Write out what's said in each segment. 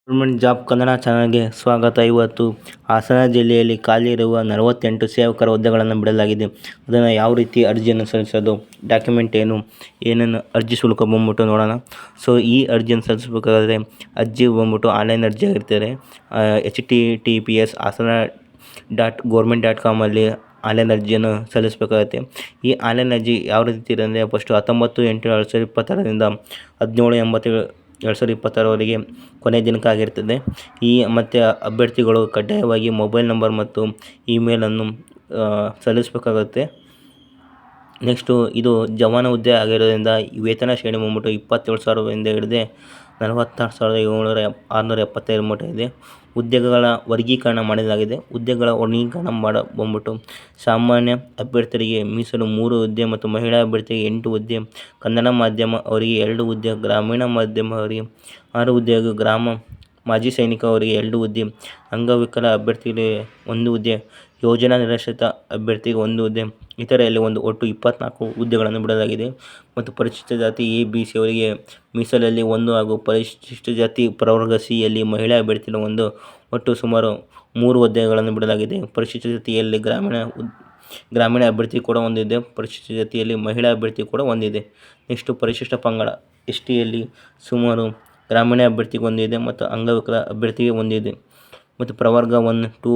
Government job Kannada ಚಾನಲ್ಗೆ ಸ್ವಾಗತ. ಇವತ್ತು ಹಾಸನ ಜಿಲ್ಲೆಯಲ್ಲಿ ಖಾಲಿ ಇರುವ 48 ಸೇವಕರ ಹುದ್ದೆಗಳನ್ನು ಬಿಡಲಾಗಿದೆ. ಅದನ್ನು ಯಾವ ರೀತಿ ಅರ್ಜಿಯನ್ನು ಸಲ್ಲಿಸೋದು, ಡಾಕ್ಯುಮೆಂಟ್ ಏನೇನು ಅರ್ಜಿ ಶುಲ್ಕ ಬಂದ್ಬಿಟ್ಟು ನೋಡೋಣ. ಸೊ ಈ ಅರ್ಜಿಯನ್ನು ಸಲ್ಲಿಸಬೇಕಾದ್ರೆ ಅರ್ಜಿ ಬಂದ್ಬಿಟ್ಟು ಆನ್ಲೈನ್ ಅರ್ಜಿ ಆಗಿರ್ತಾರೆ. https hasana.government.com ಅಲ್ಲಿ ಆನ್ಲೈನ್ ಅರ್ಜಿಯನ್ನು ಸಲ್ಲಿಸಬೇಕಾಗುತ್ತೆ. ಈ ಆನ್ಲೈನ್ ಅರ್ಜಿ ಯಾವ ರೀತಿ ಇದೆ ಅಂದರೆ, ಫಸ್ಟು 19/8/2022ರಿಂದ 17/87/2022ವರೆಗೆ ಕೊನೆಯ ದಿನಾಂಕ ಆಗಿರ್ತದೆ. ಮತ್ತು ಅಭ್ಯರ್ಥಿಗಳು ಕಡ್ಡಾಯವಾಗಿ ಮೊಬೈಲ್ ನಂಬರ್ ಮತ್ತು ಇಮೇಲನ್ನು ಸಲ್ಲಿಸಬೇಕಾಗುತ್ತೆ. ನೆಕ್ಸ್ಟು ಇದು ಜವಾನ ಹುದ್ದೆ ಆಗಿರೋದ್ರಿಂದ ವೇತನ ಶ್ರೇಣಿ ಬಂದ್ಬಿಟ್ಟು 27,000ರಿಂದ ಹಿಡಿದು 46,675 ಮಟ್ಟ ಇದೆ. ಹುದ್ದೆಗಳ ವರ್ಗೀಕರಣ ಮಾಡಲಾಗಿದೆ. ಹುದ್ದೆಗಳ ವರ್ಗೀಕರಣ ಬಂದ್ಬಿಟ್ಟು ಸಾಮಾನ್ಯ ಅಭ್ಯರ್ಥಿಗಳಿಗೆ ಮೀಸಲು 3 ಹುದ್ದೆ ಮತ್ತು ಮಹಿಳಾ ಅಭ್ಯರ್ಥಿಗೆ 8 ಹುದ್ದೆ, ಕನ್ನಡ ಮಾಧ್ಯಮ ಅವರಿಗೆ 2 ಹುದ್ದೆ, ಗ್ರಾಮೀಣ ಮಾಧ್ಯಮ ಅವರಿಗೆ 6 ಹುದ್ದೆ ಹಾಗೂ ಮಾಜಿ ಸೈನಿಕ ಅವರಿಗೆ 2 ಹುದ್ದೆ, ಅಂಗವಿಕಲ ಅಭ್ಯರ್ಥಿಗಳಿಗೆ 1 ಹುದ್ದೆ, ಯೋಜನಾ ನಿರಾಶ್ರಿತ ಅಭ್ಯರ್ಥಿಗೆ 1 ಹುದ್ದೆ, ಇತರೆಯಲ್ಲಿ ಒಟ್ಟು 24 ಹುದ್ದೆಗಳನ್ನು ಬಿಡಲಾಗಿದೆ. ಮತ್ತು ಪರಿಶಿಷ್ಟ ಜಾತಿ ABC ಅವರಿಗೆ ಮೀಸಲಲ್ಲಿ 1 ಹಾಗೂ ಪರಿಶಿಷ್ಟ ಜಾತಿ ಪ್ರವರ್ಗ Cಯಲ್ಲಿ ಮಹಿಳಾ ಅಭ್ಯರ್ಥಿಗಳು 1, ಒಟ್ಟು ಸುಮಾರು 3 ಹುದ್ದೆಗಳನ್ನು ಬಿಡಲಾಗಿದೆ. ಪರಿಶಿಷ್ಟ ಜಾತಿಯಲ್ಲಿ ಗ್ರಾಮೀಣ ಅಭ್ಯರ್ಥಿ ಕೂಡ 1 ಇದೆ. ಪರಿಶಿಷ್ಟ ಜಾತಿಯಲ್ಲಿ ಮಹಿಳಾ ಅಭ್ಯರ್ಥಿ ಕೂಡ 1 ಇದೆ. ನೆಕ್ಸ್ಟು ಪರಿಶಿಷ್ಟ ಪಂಗಡ STಯಲ್ಲಿ ಸುಮಾರು ಗ್ರಾಮೀಣ ಅಭ್ಯರ್ಥಿಗೆ 1 ಇದೆ ಮತ್ತು ಅಂಗವಿಕಲ ಅಭ್ಯರ್ಥಿಗೆ 1 ಇದೆ. ಮತ್ತು ಪ್ರವರ್ಗ 1, 2,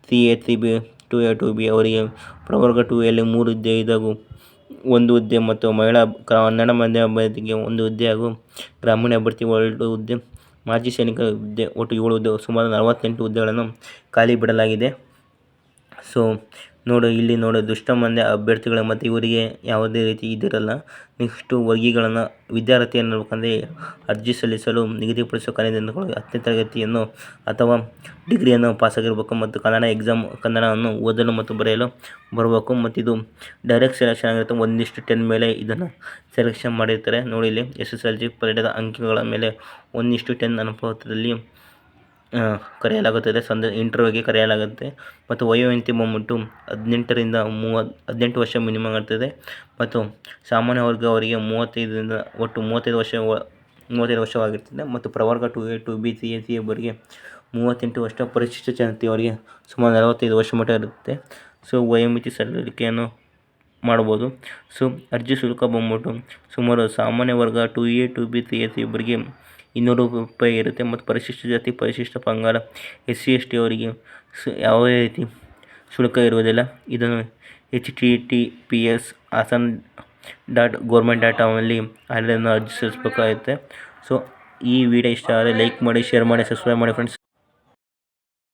3A, 3B, 2A, 2B ಅವರಿಗೆ ಪ್ರವರ್ಗ 2ಯಲ್ಲಿ 3 ಹುದ್ದೆ ಇದ್ದಾಗೂ 1 ಹುದ್ದೆ ಮತ್ತು ಮಹಿಳಾ ಕನ್ನಡ ಮಾಧ್ಯಮ ಅಭ್ಯರ್ಥಿಗೆ 1 ಹುದ್ದೆ ಹಾಗೂ ಗ್ರಾಮೀಣ ಅಭ್ಯರ್ಥಿಗೆ 2 ಹುದ್ದೆ, ಮಾಜಿ ಸೈನಿಕ ಹುದ್ದೆ ಒಟ್ಟು 7 ಹುದ್ದೆ, ಸುಮಾರು 48 ಹುದ್ದೆಗಳನ್ನು ಖಾಲಿ ಬಿಡಲಾಗಿದೆ. ಸೊ ಇಲ್ಲಿ ದುಷ್ಟಮಂದ್ಯ ಅಭ್ಯರ್ಥಿಗಳು ಮತ್ತು ಇವರಿಗೆ ಯಾವುದೇ ರೀತಿ ಇದಿರಲ್ಲ. ನೆಕ್ಸ್ಟು ವರ್ಗೀಕರಣ ವಿದ್ಯಾರ್ಥಿ ಅನ್ನಬೇಕಂದ್ರೆ ಅರ್ಜಿ ಸಲ್ಲಿಸಲು ನಿಗದಿಪಡಿಸುವ ಕೊನೆಯ ದಿನಾಂಕಗಳು 10ನೇ ತರಗತಿಯನ್ನು ಅಥವಾ ಡಿಗ್ರಿಯನ್ನು ಪಾಸಾಗಿರಬೇಕು ಮತ್ತು ಕನ್ನಡವನ್ನು ಓದಲು ಮತ್ತು ಬರೆಯಲು ಬರಬೇಕು. ಮತ್ತು ಇದು ಡೈರೆಕ್ಟ್ ಸೆಲೆಕ್ಷನ್ ಆಗಿರುತ್ತೆ. 1:10 ಮೇಲೆ ಇದನ್ನು ಸೆಲೆಕ್ಷನ್ ಮಾಡಿರ್ತಾರೆ. ನೋಡಿ ಇಲ್ಲಿ SSLC ಪಡೆದ ಅಂಕಗಳ ಮೇಲೆ 1:10 ಅನುಪಾತದಲ್ಲಿ ಕರೆಯಲಾಗುತ್ತದೆ. ಇಂಟರ್ವ್ಯೂಗೆ ಕರೆಯಲಾಗುತ್ತೆ. ಮತ್ತು ವಯೋಮಿತಿ ಬಂದ್ಬಿಟ್ಟು 18 ವರ್ಷ ಮಿನಿಮಮ್ ಇರ್ತದೆ. ಮತ್ತು ಸಾಮಾನ್ಯ ವರ್ಗ ಅವರಿಗೆ 35ರಿಂದ ಒಟ್ಟು 35 ವರ್ಷವಾಗಿರ್ತದೆ. ಮತ್ತು ಪ್ರವರ್ಗ 2A, 2B, 3A, C ಅವರಿಗೆ 38 ವರ್ಷ, ಪರಿಶಿಷ್ಟ ಜಾತಿಯವರಿಗೆ ಸುಮಾರು 45 ವರ್ಷ ಮಟ್ಟ ಇರುತ್ತೆ. ಸೊ ವಯೋಮಿತಿ ಸಡಿಲಿಕೆಯನ್ನು ಮಾಡ್ಬೋದು. ಸೊ ಅರ್ಜಿ ಶುಲ್ಕ ಬಂದ್ಬಿಟ್ಟು ಸುಮಾರು ಸಾಮಾನ್ಯ ವರ್ಗ 2A, 2B, 3A, C ಅವರಿಗೆ 200 ರೂಪಾಯಿ ಇರುತ್ತೆ. ಮತ್ತು ಪರಿಶಿಷ್ಟ ಜಾತಿ, ಪರಿಶಿಷ್ಟ ಪಂಗಡ SC ST ಅವರಿಗೆ ಯಾವುದೇ ರೀತಿ ಶುಲ್ಕ ಇರುವುದಿಲ್ಲ. ಇದನ್ನು https hasana.government.com ಅಲ್ಲಿ ಆನ್ಲೈನ್ ಅರ್ಜಿ ಸಲ್ಲಿಸಬೇಕಾಗುತ್ತೆ. ಸೊ ಈ ವಿಡಿಯೋ ಇಷ್ಟ ಆದರೆ ಲೈಕ್ ಮಾಡಿ, ಶೇರ್ ಮಾಡಿ, ಸಬ್ಸ್ಕ್ರೈಬ್ ಮಾಡಿ ಫ್ರೆಂಡ್ಸ್.